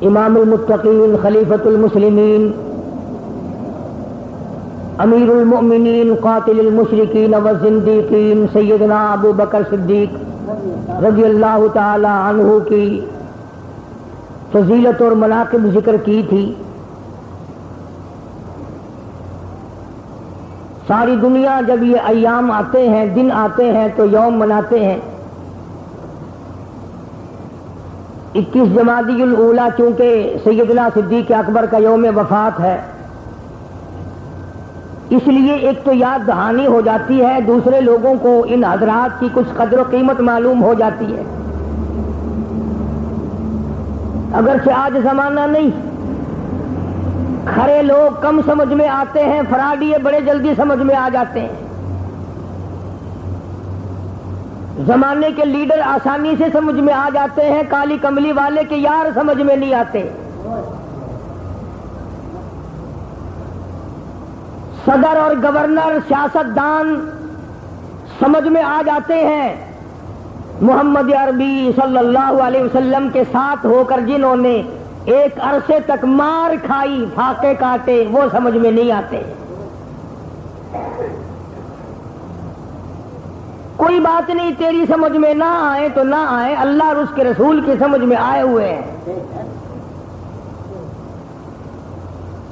امام المتقین خلیفۃ المسلمین امیر المؤمنین قاتل المشرکین والزندیقین سیدنا ابو بکر صدیق رضی اللہ تعالی عنہ کی فضیلت اور مناقب ذکر کی تھی. ساری دنیا جب یہ ایام آتے ہیں، دن آتے ہیں تو یوم مناتے ہیں. 21 جمادی الاولیٰ چونکہ سیدنا صدیق اکبر کا یوم وفات ہے، اس لیے ایک تو یاد دہانی ہو جاتی ہے، دوسرے لوگوں کو ان حضرات کی کچھ قدر و قیمت معلوم ہو جاتی ہے. اگرچہ آج زمانہ نہیں، کھڑے لوگ کم سمجھ میں آتے ہیں، فراڈیے بڑے جلدی سمجھ میں آ جاتے ہیں. زمانے کے لیڈر آسانی سے سمجھ میں آ جاتے ہیں، کالی کملی والے کے یار سمجھ میں نہیں آتے. صدر اور گورنر سیاست دان سمجھ میں آ جاتے ہیں. محمد عربی صلی اللہ علیہ وسلم کے ساتھ ہو کر جنہوں نے ایک عرصے تک مار کھائی، پھاقے کاٹے، وہ سمجھ میں نہیں آتے. کوئی بات نہیں، تیری سمجھ میں نہ آئے تو نہ آئے، اللہ اور اس کے رسول کی سمجھ میں آئے ہوئے ہیں.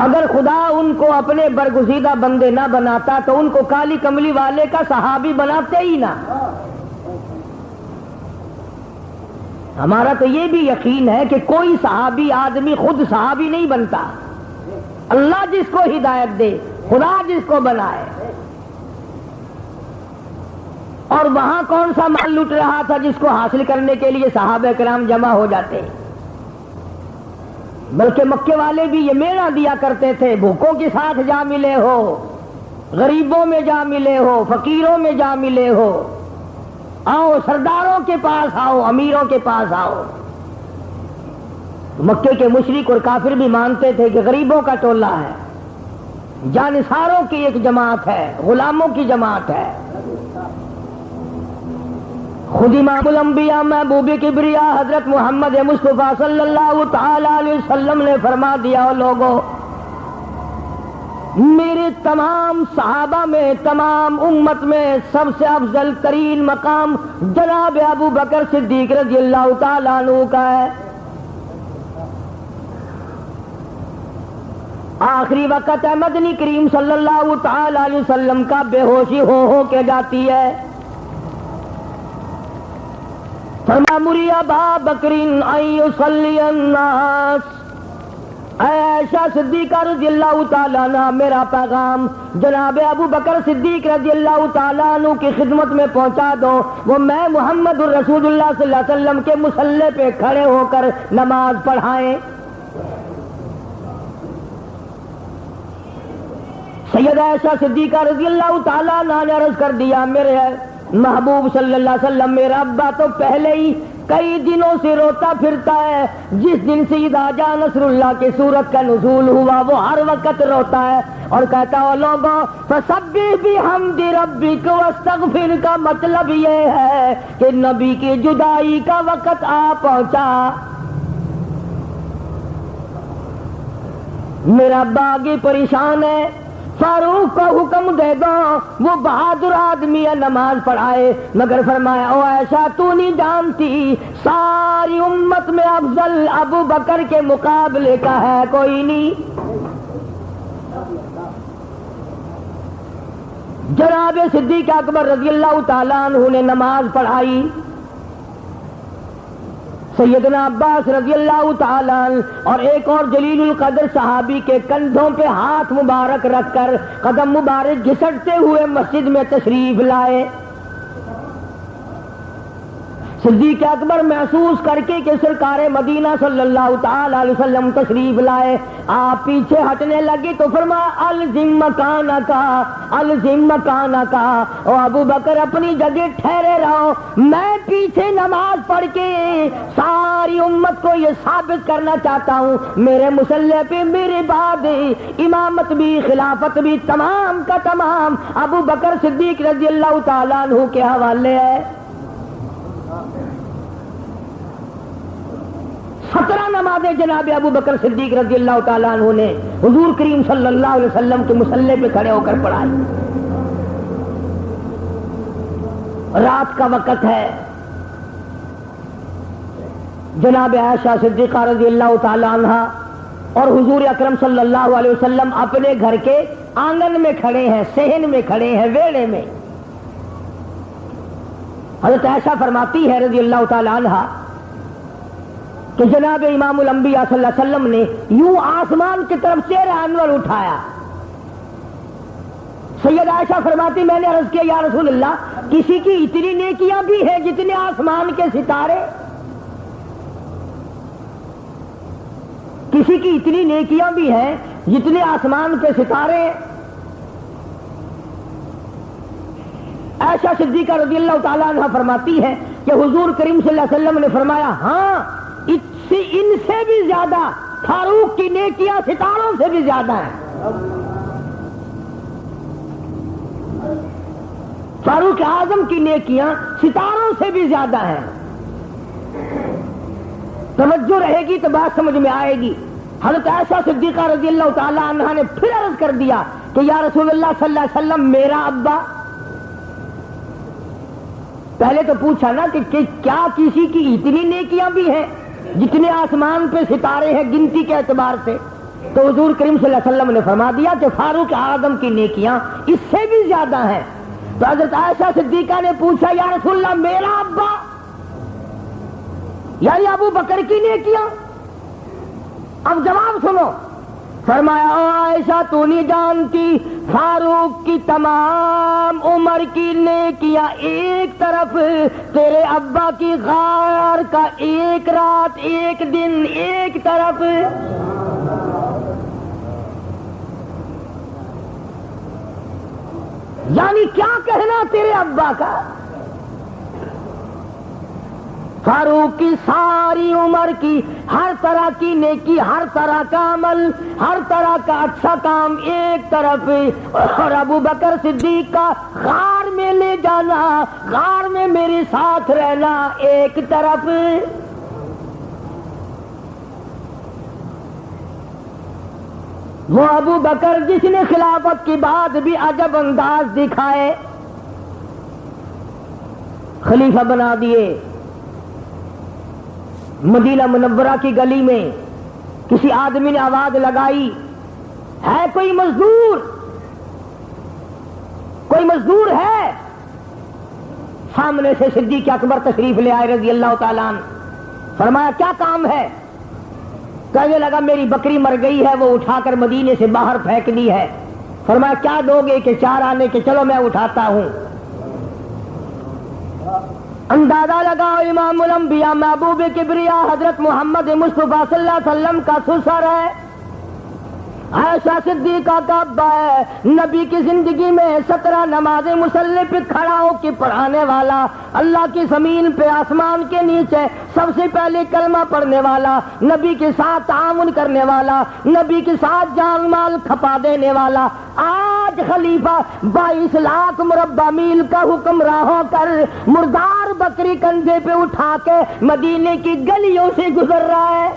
اگر خدا ان کو اپنے برگزیدہ بندے نہ بناتا تو ان کو کالی کملی والے کا صحابی بناتے ہی نہ. ہمارا تو یہ بھی یقین ہے کہ کوئی صحابی آدمی خود صحابی نہیں بنتا. اللہ جس کو ہدایت دے، خدا جس کو بنائے. اور وہاں کون سا مال لٹ رہا تھا جس کو حاصل کرنے کے لیے صحابہ کرام جمع ہو جاتے ہیں؟ بلکہ مکے والے بھی یہ مینا دیا کرتے تھے، بھوکوں کے ساتھ جا ملے ہو، غریبوں میں جا ملے ہو، فقیروں میں جا ملے ہو، آؤ سرداروں کے پاس آؤ، امیروں کے پاس آؤ. مکے کے مشرک اور کافر بھی مانتے تھے کہ غریبوں کا ٹولہ ہے، جانثاروں کی ایک جماعت ہے، غلاموں کی جماعت ہے. خود امام الانبیاء محبوب کبریا حضرت محمد مصطفیٰ صلی اللہ تعالی علیہ وسلم نے فرما دیا، لوگوں میرے تمام صحابہ میں، تمام امت میں سب سے افضل ترین مقام جناب ابو بکر صدیق رضی اللہ تعالیٰ عنہ کا ہے. آخری وقت ہے، مدنی کریم صلی اللہ تعالی علیہ وسلم کا بے ہوشی ہو کے جاتی ہے. فرما مری ابا بکر ان یصلی الناس، اے عائشہ صدیقہ رضی اللہ تعالیٰ عنہ، میرا پیغام جناب ابو بکر صدیق رضی اللہ تعالیٰ عنہ کی خدمت میں پہنچا دو، وہ میں محمد الرسول اللہ صلی اللہ علیہ وسلم کے مصلی پہ کھڑے ہو کر نماز پڑھائیں. سیدہ عائشہ صدیقہ رضی اللہ تعالیٰ عنہ نے عرض کر دیا، میرے محبوب صلی اللہ علیہ وسلم، میرا ابا تو پہلے ہی کئی دنوں سے روتا پھرتا ہے. جس دن سے اذا جاء نصر اللہ کی سورت کا نزول ہوا وہ ہر وقت روتا ہے اور کہتا ہے، لوگوں فسبح بحمد ربک واستغفر، کا مطلب یہ ہے کہ نبی کی جدائی کا وقت آ پہنچا. میرا ابا آگے پریشان ہے، فاروق کو حکم دے دو وہ بہادر آدمی ہے، نماز پڑھائے. مگر فرمایا، او عائشہ تو نہیں جانتی ساری امت میں افضل ابو بکر کے مقابلے کا ہے کوئی نہیں. جناب صدیق اکبر رضی اللہ تعالیٰ عنہ نے نماز پڑھائی. سیدنا عباس رضی اللہ تعالیٰ عنہ اور ایک اور جلیل القدر صحابی کے کندھوں پہ ہاتھ مبارک رکھ کر قدم مبارک گھسٹتے ہوئے مسجد میں تشریف لائے. صدیق اکبر محسوس کر کے کہ سرکار مدینہ صلی اللہ تعالی علیہ وسلم تشریف لائے، آپ پیچھے ہٹنے لگی تو فرمایا، الزم مکانکا، الزم مکانکا، او ابو بکر اپنی جگہ ٹھہرے رہو، میں پیچھے نماز پڑھ کے ساری امت کو یہ ثابت کرنا چاہتا ہوں میرے مصلی پہ میرے بعد امامت بھی خلافت بھی تمام کا تمام ابو بکر صدیق رضی اللہ تعالیٰ عنہ کے حوالے ہے. 17 نمازیں جناب ابو بکر صدیق رضی اللہ تعالیٰ عنہ نے حضور کریم صلی اللہ علیہ وسلم کے مصلی پہ کھڑے ہو کر پڑھائی. رات کا وقت ہے. جناب عائشہ صدیقہ رضی اللہ تعالیٰ عنہ اور حضور اکرم صلی اللہ علیہ وسلم اپنے گھر کے آنگن میں کھڑے ہیں، صحن میں کھڑے ہیں، ویڑے میں. حضرت عائشہ فرماتی ہے رضی اللہ تعالیٰ عنہ کہ جناب امام الانبیاء صلی اللہ علیہ وسلم نے یوں آسمان کی طرف چہرہ انور اٹھایا. سید عائشہ فرماتی میں نے عرض کیا یا رسول اللہ کسی کی اتنی نیکیاں بھی ہیں جتنے آسمان کے ستارے؟ کسی کی اتنی نیکیاں بھی ہیں جتنے آسمان کے ستارے؟ عائشہ صدیقہ رضی اللہ تعالیٰ عنہ فرماتی ہے کہ حضور کریم صلی اللہ علیہ وسلم نے فرمایا ہاں ان سے بھی زیادہ فاروق کی نیکیاں ستاروں سے بھی زیادہ ہیں. فاروق اعظم کی نیکیاں ستاروں سے بھی زیادہ ہیں. توجہ رہے گی تو بات سمجھ میں آئے گی. حضرت عائشہ صدیقہ رضی اللہ تعالی عنہا نے پھر عرض کر دیا کہ یا رسول اللہ صلی اللہ علیہ وسلم میرا ابا. پہلے تو پوچھا نا کہ کیا کسی کی اتنی نیکیاں بھی ہیں جتنے آسمان پہ ستارے ہیں گنتی کے اعتبار سے؟ تو حضور کریم صلی اللہ علیہ وسلم نے فرما دیا کہ فاروق اعظم کی نیکیاں اس سے بھی زیادہ ہیں. تو حضرت عائشہ صدیقہ نے پوچھا یا رسول اللہ میرا ابا یعنی ابو بکر کی نیکیاں؟ اب جواب سنو. فرمایا عائشہ تو نہیں جانتی فاروق کی تمام عمر کی نیکیاں ایک طرف، تیرے ابا کی غار کا ایک رات ایک دن ایک طرف. یعنی کیا کہنا تیرے ابا کا؟ فاروق کی ساری عمر کی ہر طرح کی نیکی، ہر طرح کا عمل، ہر طرح کا اچھا کام ایک طرف، اور ابو بکر صدیق کا غار میں لے جانا، غار میں میرے ساتھ رہنا ایک طرف. وہ ابو بکر جس نے خلافت کے بعد بھی عجب انداز دکھائے، خلیفہ بنا دیے. مدینہ منورہ کی گلی میں کسی آدمی نے آواز لگائی ہے کوئی مزدور، کوئی مزدور ہے؟ سامنے سے صدیق اکبر تشریف لے آئے رضی اللہ تعالیٰ عنہ. فرمایا کیا کام ہے؟ کہنے لگا میری بکری مر گئی ہے، وہ اٹھا کر مدینے سے باہر پھینک دی ہے. فرمایا کیا دو گے؟ کہ 4 آنے کے. چلو میں اٹھاتا ہوں. اندازہ لگاؤ امام الانبیاء محبوب کبریا حضرت محمد مصطفیٰ صلی اللہ علیہ وسلم کا سسر ہے، عائشہ صدیقہ کا ابا ہے. نبی کی زندگی میں 17 نمازیں مصلی پہ کھڑا ہو کے پڑھانے والا، اللہ کی زمین پہ آسمان کے نیچے سب سے پہلے کلمہ پڑھنے والا، نبی کے ساتھ تعاون کرنے والا، نبی کے ساتھ جان مال کھپا دینے والا، آج خلیفہ 22 لاکھ مربع میل کا حکمراں ہو کر مردار بکری کندھے پہ اٹھا کے مدینے کی گلیوں سے گزر رہا ہے.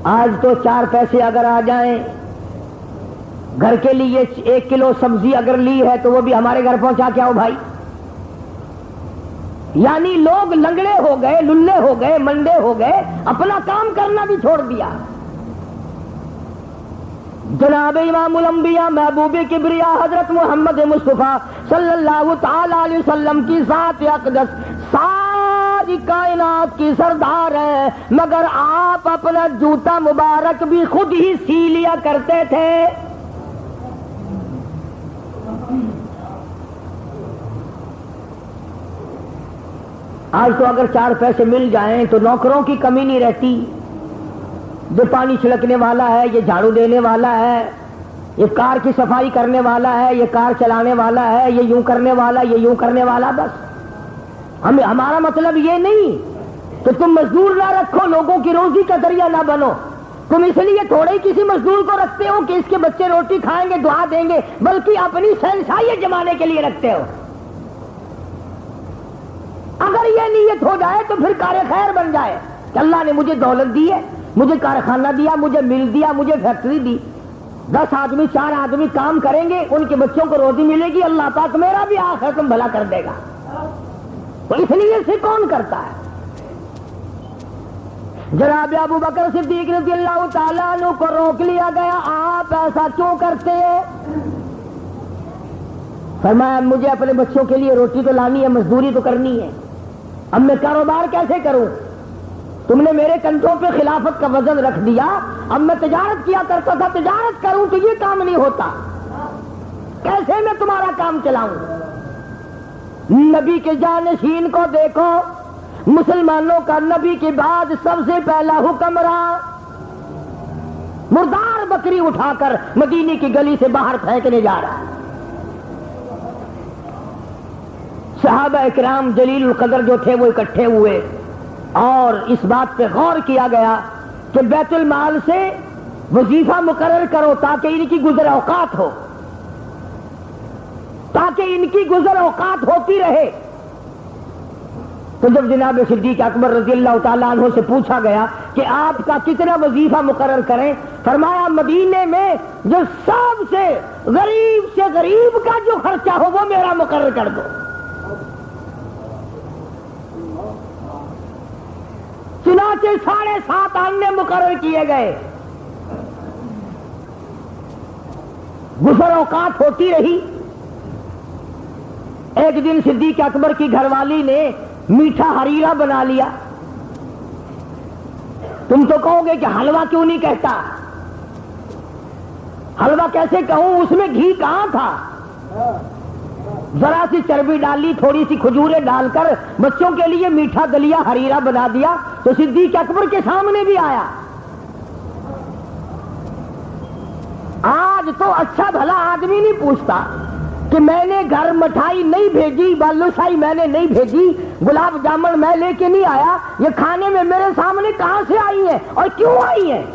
آج تو 4 پیسے اگر آ جائیں، گھر کے لیے 1 کلو سبزی اگر لی ہے تو وہ بھی ہمارے گھر پہنچا کے آؤ بھائی. یعنی لوگ لنگڑے ہو گئے، للے ہو گئے، منڈے ہو گئے، اپنا کام کرنا بھی چھوڑ دیا. جناب امام الانبیاء محبوب کبریا حضرت محمد مصطفیٰ صلی اللہ تعالی علیہ وسلم کی ذات اقدس ساری کائنات کی سردار ہے، مگر آپ اپنا جوتا مبارک بھی خود ہی سی لیا کرتے تھے. آج تو اگر 4 پیسے مل جائیں تو نوکروں کی کمی نہیں رہتی. جو پانی چھڑکنے والا ہے، یہ جھاڑو دینے والا ہے، یہ کار کی صفائی کرنے والا ہے، یہ کار چلانے والا ہے، یہ یوں کرنے والا، یہ یوں کرنے والا. بس ہمارا مطلب یہ نہیں کہ تم مزدور نہ رکھو، لوگوں کی روزی کا ذریعہ نہ بنو. تم اس لیے تھوڑے ہی کسی مزدور کو رکھتے ہو کہ اس کے بچے روٹی کھائیں گے، دعا دیں گے، بلکہ اپنی شہنشاہی جمانے کے لیے رکھتے ہو. اگر یہ نیت ہو جائے تو پھر کار خیر بن جائے کہ اللہ نے مجھے دولت دی ہے، مجھے کارخانہ دیا، مجھے مل دیا، مجھے فیکٹری دی، 10 آدمی 4 آدمی کام کریں گے، ان کے بچوں کو روزی ملے گی، اللہ پاک میرا بھی آخرت میں بھلا کر دے گا. تو اس لیے سے کون کرتا ہے؟ جناب ابو بکر صدیق رضی اللہ تعالیٰ عنہ کو روک لیا گیا، آپ ایسا کیوں کرتے ہیں؟ فرمایا مجھے اپنے بچوں کے لیے روٹی تو لانی ہے، مزدوری تو کرنی ہے، اب میں کاروبار کیسے کروں؟ تم نے میرے کندھوں پہ خلافت کا وزن رکھ دیا، اب میں تجارت کیا کرتا تھا، تجارت کروں تو یہ کام نہیں ہوتا، کیسے میں تمہارا کام چلاؤں؟ نبی کے جانشین کو دیکھو، مسلمانوں کا نبی کے بعد سب سے پہلا حکمراں مردار بکری اٹھا کر مدینے کی گلی سے باہر پھینکنے جا رہا ہے. صحابہ اکرام جلیل القدر جو تھے وہ اکٹھے ہوئے اور اس بات پہ غور کیا گیا کہ بیت المال سے وظیفہ مقرر کرو تاکہ ان کی گزر اوقات ہو، تاکہ ان کی گزر اوقات ہوتی رہے. تو جب جناب صدیق اکبر رضی اللہ تعالیٰ عنہ سے پوچھا گیا کہ آپ کا کتنا وظیفہ مقرر کریں، فرمایا مدینے میں جو سب سے غریب کا جو خرچہ ہو وہ میرا مقرر کر دو. چنانچہ 7.5 آنے مقرر کیے گئے، گزر اوقات ہوتی رہی. ایک دن صدیق اکبر کی گھر والی نے میٹھا ہریرا بنا لیا. تم تو کہو گے کہ حلوہ کیوں نہیں کہتا؟ حلوہ کیسے کہوں، اس میں گھی کہاں تھا؟ ذرا سی چربی ڈالی، تھوڑی سی کھجوریں ڈال کر بچوں کے لیے میٹھا دلیا ہریرا بنا دیا تو صدیق اکبر کے سامنے بھی آیا. آج تو اچھا بھلا آدمی نہیں پوچھتا کہ میں نے گھر مٹھائی نہیں بھیجی، بالوشائی میں نے نہیں بھیجی، گلاب جامن میں لے کے نہیں آیا، یہ کھانے میں میرے سامنے کہاں سے آئی ہیں اور کیوں آئی ہیں؟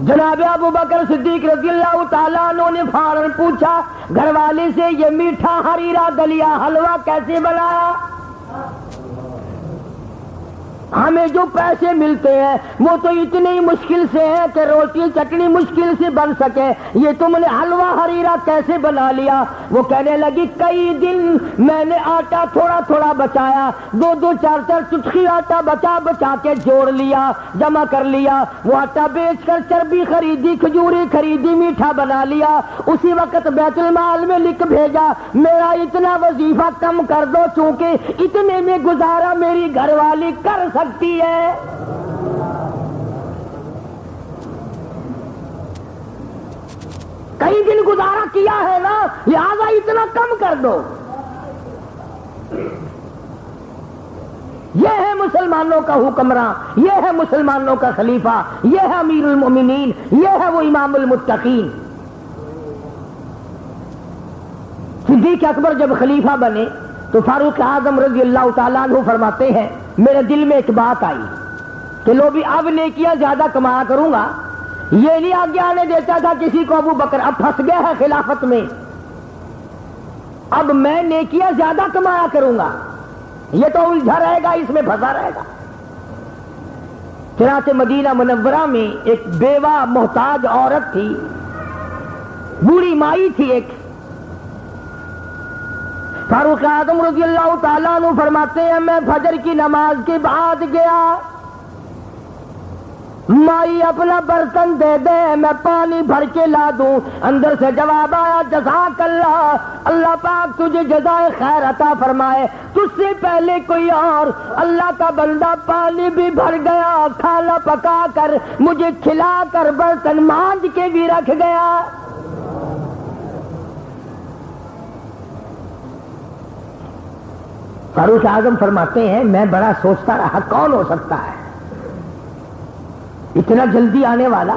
جناب ابو بکر صدیق رضی اللہ تعالیٰ عنہ نے فوراً پوچھا گھر والے سے، یہ میٹھا ہریرا دلیا حلوہ کیسے بنایا؟ ہمیں جو پیسے ملتے ہیں وہ تو اتنی مشکل سے ہیں کہ روٹی چٹنی مشکل سے بن سکے، یہ تم نے حلوہ ہریرا کیسے بنا لیا؟ وہ کہنے لگی کئی دن میں نے آٹا تھوڑا تھوڑا بچایا، 2 4 چٹکی آٹا بچا کے جوڑ لیا، جمع کر لیا، وہ آٹا بیچ کر چربی خریدی، کھجوری خریدی، میٹھا بنا لیا، اسی وقت بیت المال میں لکھ بھیجا میرا اتنا وظیفہ کم کر دو چونکہ اتنے میں گزارا میری گھر والی کر سکتی ہے. کئی دن گزارا کیا ہے نا، لہذا اتنا کم کر دو. یہ ہے مسلمانوں کا حکمراں، یہ ہے مسلمانوں کا خلیفہ، یہ ہے امیر المومنین، یہ ہے وہ امام المتقین. صدیق اکبر جب خلیفہ بنے تو فاروق اعظم رضی اللہ تعالیٰ عنہ فرماتے ہیں میرے دل میں ایک بات آئی کہ لو بھی اب نیکیاں زیادہ کمایا کروں گا. یہ نہیں آگے آنے دیتا تھا کسی کو ابو بکر، اب پھنس گیا ہے خلافت میں، اب میں نیکیاں زیادہ کمایا کروں گا، یہ تو الجھا رہے گا، اس میں پھنسا رہے گا. چنانچہ مدینہ منورہ میں ایک بیوہ محتاج عورت تھی، بوڑھی مائی تھی ایک. فاروق اعظم رضی اللہ تعالیٰ عنہ فرماتے ہیں میں فجر کی نماز کے بعد گیا، مائی اپنا برتن دے دے میں پانی بھر کے لا دوں. اندر سے جواب آیا جزاک اللہ، اللہ پاک تجھے جزائے خیر عطا فرمائے، تجھ سے پہلے کوئی اور اللہ کا بندہ پانی بھی بھر گیا، کھانا پکا کر مجھے کھلا کر برتن مانج کے بھی رکھ گیا. فاروق اعظم فرماتے ہیں میں بڑا سوچتا رہا کون ہو سکتا ہے اتنا جلدی آنے والا.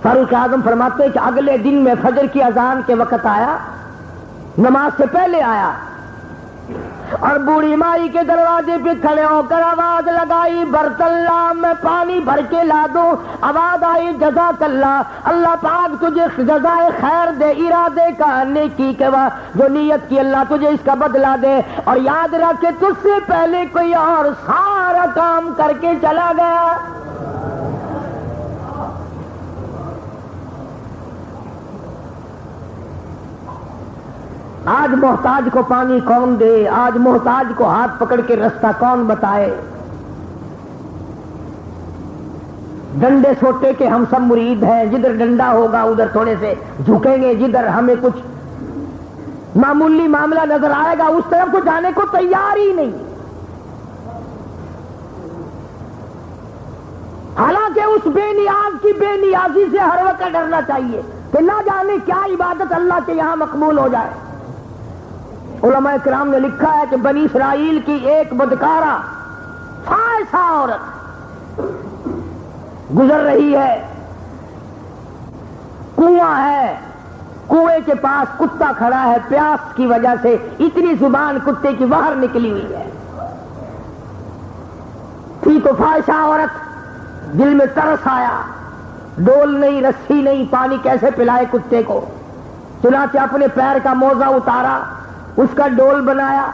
فاروق اعظم فرماتے ہیں کہ اگلے دن میں فجر کی اذان کے وقت آیا، نماز سے پہلے آیا. اور بوڑھی مائی کے دروازے پہ کھڑے ہو کر آواز لگائی برتن لا میں پانی بھر کے لا دوں. آواز آئی جزاک اللہ, اللہ پاک تجھے جزائے خیر دے, ارادے کا نیکی کے جو نیت کی اللہ تجھے اس کا بدلہ دے. اور یاد رکھ کہ تجھ سے پہلے کوئی اور سارا کام کر کے چلا گیا. آج محتاج کو پانی کون دے, آج محتاج کو ہاتھ پکڑ کے رستہ کون بتائے. ڈنڈے سوٹے کے ہم سب مرید ہیں, جدھر ڈنڈا ہوگا ادھر تھوڑے سے جھکیں گے, جدھر ہمیں کچھ معمولی معاملہ نظر آئے گا اس طرف تو جانے کو تیار ہی نہیں. حالانکہ اس بے نیاز کی بے نیازی سے ہر وقت ڈرنا چاہیے کہ نہ جانے کیا عبادت اللہ کے یہاں مقبول ہو جائے. علماء کرام نے لکھا ہے کہ بنی اسرائیل کی ایک بدکارہ فائسہ عورت گزر رہی ہے, کنواں ہے, کنویں کے پاس کتا کھڑا ہے, پیاس کی وجہ سے اتنی زبان کتے کی باہر نکلی ہوئی ہے. تھی تو فائشہ عورت, دل میں ترس آیا, ڈول نہیں رسی نہیں, پانی کیسے پلائے کتے کو. چنانچہ اپنے پیر کا موزہ اتارا, اس کا ڈول بنایا,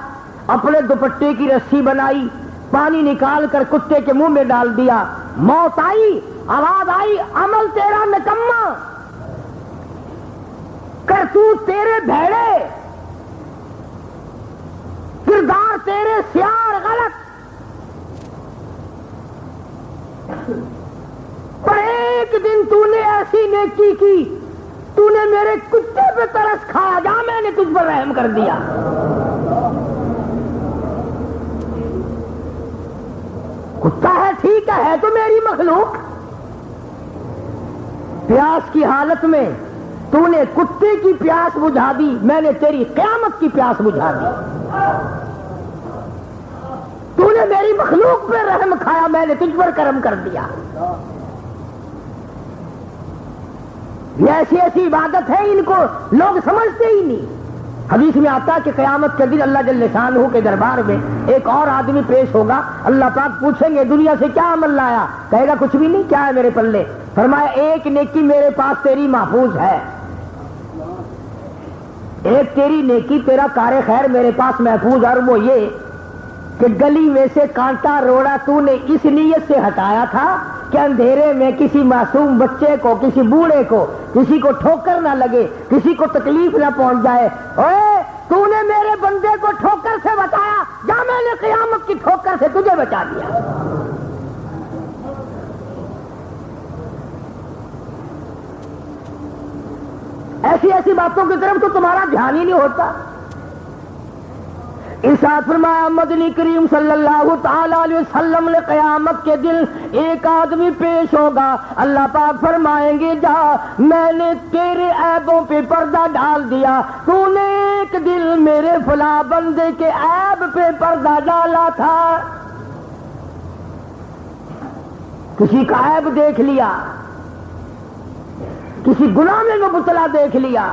اپنے دوپٹے کی رسی بنائی, پانی نکال کر کتے کے منہ میں ڈال دیا. موت آئی, آواز آئی عمل تیرا نکما, کرتوت تیرے بھیڑے, کردار تیرے سیار غلط. پر ایک دن تو نے ایسی نیکی کی, تو نے میرے کتے پہ ترس کھایا, جا میں نے تجھ پر رحم کر دیا. کتا ہے ٹھیک ہے تو میری مخلوق. پیاس کی حالت میں تو نے کتے کی پیاس بجھا دی, میں نے تیری قیامت کی پیاس بجھا دی. تو نے میری مخلوق پہ رحم کھایا, میں نے تجھ پر کرم کر دیا. یہ ایسی ایسی عبادت ہے ان کو لوگ سمجھتے ہی نہیں. حدیث میں آتا ہے کہ قیامت کے دن اللہ جل شانہ کے دربار میں ایک اور آدمی پیش ہوگا, اللہ پاک پوچھیں گے دنیا سے کیا عمل لایا, کہے گا کچھ بھی نہیں, کیا ہے میرے پلے. فرمایا ایک نیکی میرے پاس تیری محفوظ ہے, ایک تیری نیکی تیرا کار خیر میرے پاس محفوظ, اور وہ یہ کہ گلی میں سے کانٹا روڑا تو نے اس نیت سے ہٹایا تھا کہ اندھیرے میں کسی معصوم بچے کو, کسی بوڑھے کو, کسی کو ٹھوکر نہ لگے, کسی کو تکلیف نہ پہنچ جائے. اوے تو نے میرے بندے کو ٹھوکر سے بچایا, جا میں نے قیامت کی ٹھوکر سے تجھے بچا دیا. ایسی ایسی باتوں کی طرف تو تمہارا دھیان ہی نہیں ہوتا. ارشاد فرمایا مدنی کریم صلی اللہ تعالی علیہ وسلم نے قیامت کے دن ایک آدمی پیش ہوگا, اللہ پاک فرمائیں گے جا میں نے تیرے عیبوں پہ پردہ ڈال دیا, تو نے ایک دن میرے فلاں بندے کے عیب پہ پردہ ڈالا تھا. کسی کا عیب دیکھ لیا, کسی گناہ میں مبتلا دیکھ لیا,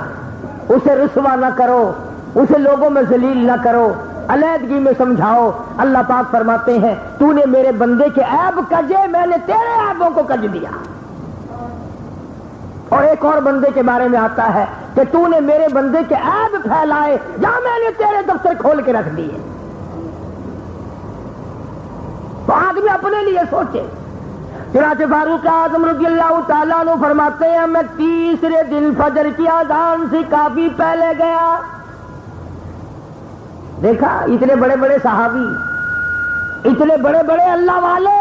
اسے رسوا نہ کرو, اسے لوگوں میں ذلیل نہ کرو, علیحدگی میں سمجھاؤ. اللہ پاک فرماتے ہیں تو نے میرے بندے کے عیب کجے, میں نے تیرے عیبوں کو کج دیا. اور ایک اور بندے کے بارے میں آتا ہے کہ تو نے میرے بندے کے عیب پھیلائے, جہاں میں نے تیرے دفتر کھول کے رکھ دیے. تو آدمی اپنے لیے سوچے. چنانچہ فاروق اعظم رضی اللہ تعالیٰ عنہ فرماتے ہیں میں تیسرے دن فجر کی اذان سے کافی پہلے گیا. دیکھا اتنے بڑے بڑے صحابی, اتنے بڑے بڑے اللہ والے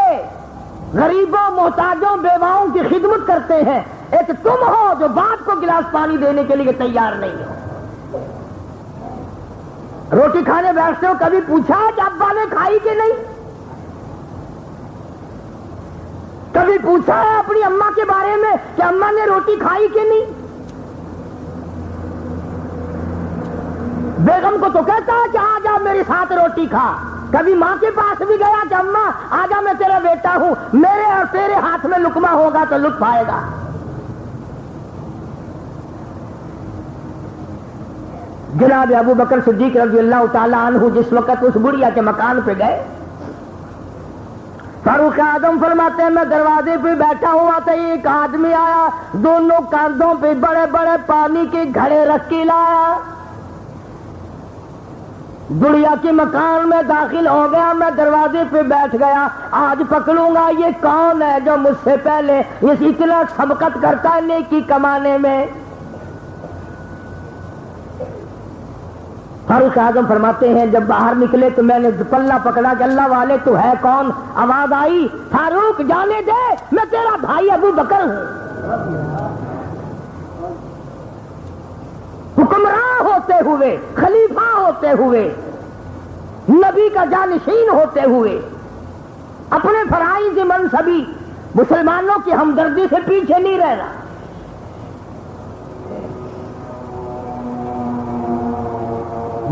غریبوں محتاجوں بیواؤں کی خدمت کرتے ہیں, ایک تم ہو جو باپ کو گلاس پانی دینے کے لیے تیار نہیں ہو. روٹی کھانے بیٹھتے ہو, کبھی پوچھا کہ ابا نے کھائی کہ نہیں؟ کبھی پوچھا ہے اپنی اماں کے بارے میں کہ اماں نے روٹی کھائی کہ نہیں؟ بیگم کو تو کہتا ہے کہ آ جا میرے ساتھ روٹی کھا. کبھی ماں کے پاس بھی گیا کہ اماں آ جا میں تیرا بیٹا ہوں, میرے اور تیرے ہاتھ میں لقمہ ہوگا تو لطف آئے گا. جناب ابو بکر صدیق رضی اللہ تعالی عنہ جس وقت اس بڑھیا کے مکان پہ گئے، فاروق اعظم فرماتے ہیں میں دروازے پہ بیٹھا ہوا تھا، ایک آدمی آیا، دونوں کاندھوں پہ بڑے بڑے پانی کے گھڑے رکھ کے لایا، بڑھیا کے مکان میں داخل ہو گیا، میں دروازے پہ بیٹھ گیا، آج پکڑوں گا یہ کون ہے جو مجھ سے پہلے اس اتنا سبقت کرتا ہے نیکی کمانے میں۔ فاروق اعظم فرماتے ہیں جب باہر نکلے تو میں نے پلہ پکڑا کہ اللہ والے تو ہے کون؟ آواز آئی فاروق جانے دے میں تیرا بھائی ابو بکر ہوں۔ حکمراں ہوتے ہوئے، خلیفہ ہوتے ہوئے، نبی کا جانشین ہوتے ہوئے، اپنے فرائض منصبی مسلمانوں کی ہمدردی سے پیچھے نہیں رہنا۔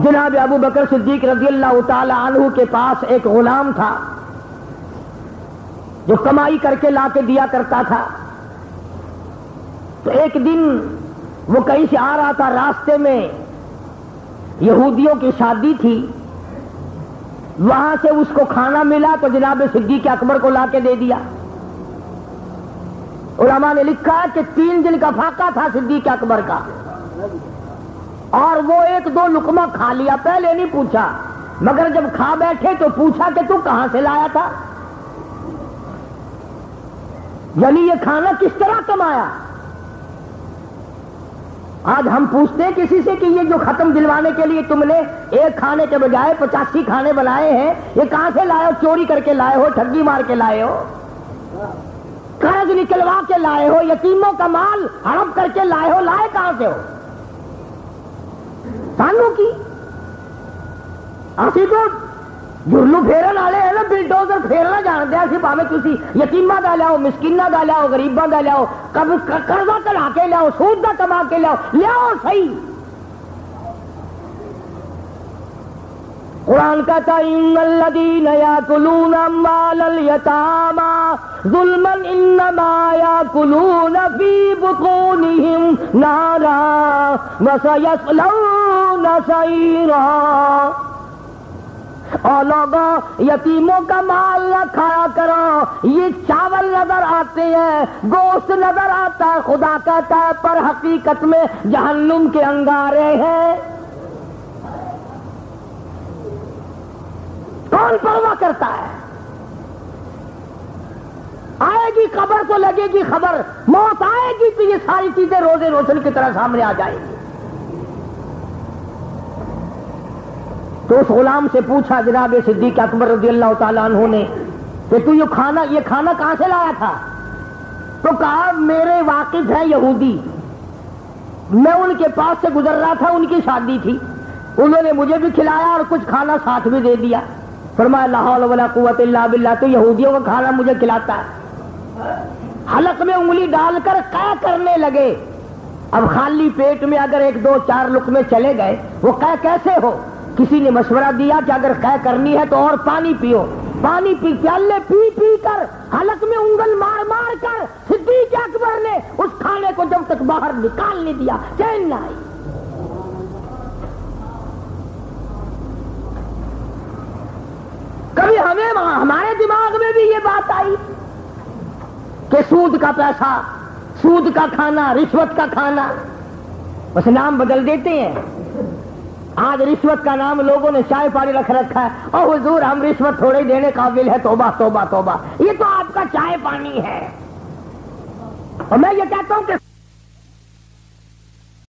جناب ابو بکر صدیق رضی اللہ تعالی عنہ کے پاس ایک غلام تھا جو کمائی کر کے لا کے دیا کرتا تھا۔ تو ایک دن وہ کہیں سے آ رہا تھا، راستے میں یہودیوں کی شادی تھی، وہاں سے اس کو کھانا ملا تو جناب صدیق اکبر کو لا کے دے دیا۔ علماء نے لکھا کہ 3 دن کا فاقہ تھا صدیق اکبر کا، اور وہ 1-2 لقمہ کھا لیا، پہلے نہیں پوچھا، مگر جب کھا بیٹھے تو پوچھا کہ تو کہاں سے لایا تھا، یعنی یہ کھانا کس طرح کمایا۔ آج ہم پوچھتے ہیں کسی سے کہ یہ جو ختم دلوانے کے لیے تم نے ایک کھانے کے بجائے 85 کھانے بنائے ہیں، یہ کہاں سے لائے ہو؟ چوری کر کے لائے ہو، ٹھگی مار کے لائے ہو، قرض نکلوا کے لائے ہو، یتیموں کا مال ہڑپ کر کے لائے ہو، لائے کہاں سے ہو؟ سانوں کی اسی تو جھرلو پھیرن والے ہیں نا، بلڈوزر پھیرنا جانتے ہیں، صرف ہمیں کسی یتیمہ دا لیاؤ، مسکینہ دا لیاؤ، غریبہ دا لیاؤ، قرضہ کلا کے لیاؤ، سود دا کما کے لیاؤ صحیح۔ قرآن کہتا ہے ان الذین یاکلون اموال الیتامی ظلما انما یاکلون فی بطونہم نارا وسیصلون سعیرا۔ اور لوگوں یتیموں کا مال نہ کھایا کرو، یہ چاول نظر آتے ہیں، گوشت نظر آتا ہے، خدا کہتا ہے پر حقیقت میں جہنم کے انگارے ہیں۔ کون پرواہ کرتا ہے؟ آئے گی قبر تو لگے گی خبر، موت آئے گی تو یہ ساری چیزیں روزے روشن کی طرح سامنے آ جائیں گی۔ تو اس غلام سے پوچھا جناب صدیق اکبر رضی اللہ تعالیٰ عنہ نے کہ تو یہ کھانا کہاں سے لایا تھا؟ تو کہا میرے واقف ہیں یہودی، میں ان کے پاس سے گزر رہا تھا، ان کی شادی تھی، انہوں نے مجھے بھی کھلایا اور کچھ کھانا ساتھ بھی دے دیا۔ فرمایا لا حول ولا قوت الا باللہ، تو یہودیوں کا کھانا مجھے کھلاتا ہے۔ حلق میں انگلی ڈال کر قے کرنے لگے۔ اب خالی پیٹ میں اگر 1-2-4 لقمے چلے گئے وہ قے کیسے ہو؟ کسی نے مشورہ دیا کہ اگر قے کرنی ہے تو اور پانی پیو، پانی پیالے پی پی کر حلق میں انگل مار مار کر صدیق اکبر نے اس کھانے کو جب تک باہر نکال نہیں دیا چین نہ آئی۔ کبھی ہمارے دماغ میں بھی یہ بات آئی کہ سود کا پیسہ، سود کا کھانا، رشوت کا کھانا، بس نام بدل دیتے ہیں۔ آج رشوت کا نام لوگوں نے چائے پانی رکھ رکھا ہے، اور حضور ہم رشوت تھوڑے دینے قابل ہے، توبہ توبہ توبہ، یہ تو آپ کا چائے پانی ہے۔ اور میں یہ کہتا ہوں کہ